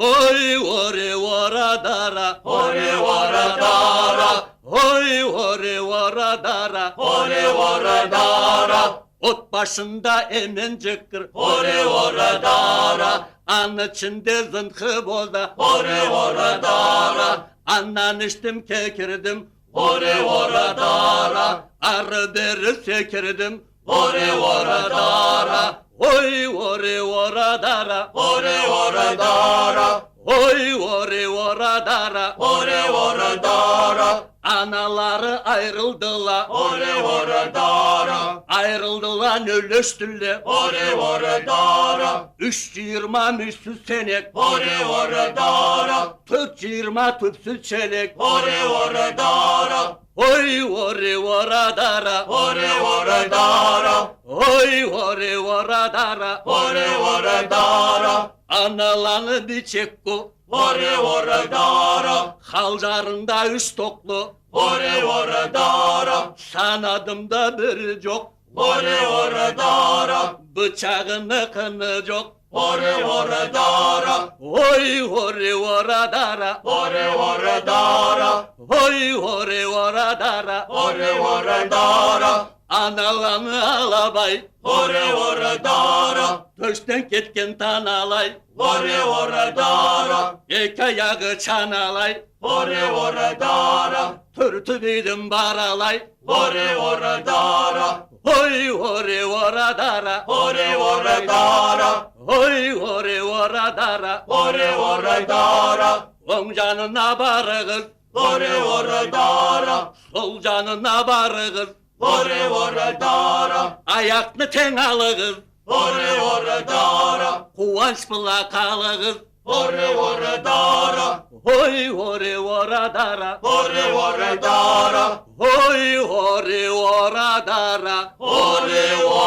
Oy ore vara dara, Ore vara dara, oy ore vara dara, ore vara dara, ot başında emenciktir, ore vara dara, an içinde zınkı bolda, ore vara dara, andan içtim kekirdim, ore vara dara, arı beri sekirdim, ore vara dara, oy ore vara dara, ore vara dara, oy ore vara dara, ore vara dara, anaları ayrıldılar, ore vara dara, ayrıldılar ölüştüler, ore vara dara, 320 müslü senek, ore vara dara, 420 tüpsüz çelik, ore vara dara, oy ore vara dara, ore vara dara, oy ore vara dara, ore vara dara, analarını bir çekku, ore vara dara, halcarında üç toklu, ore vara dara, sanadımda bir çok, ore vara dara, bıçağını kınıcak, ore vara dara, oy ore vara dara, ore vara dara, oy ore vara dara, ore vara dara, analarını alabay, ore vara dara, töşten ketken tanalay, ore vara dara, iki ayağı çanalay, ore vara dara, türtü bidim baralay, ore vara dara, oy ore vara dara, ore vara dara, oy ore vara dara, ore vara dara, on canına barığız, ore vara dara, sol canına barığız, ore vara dara, ayaklı ten alığız, ore vara dara, kuvanç plakalığız, ore vara dara, oy ore vara dara, ore vara dara, oy ore vara dara, ore vara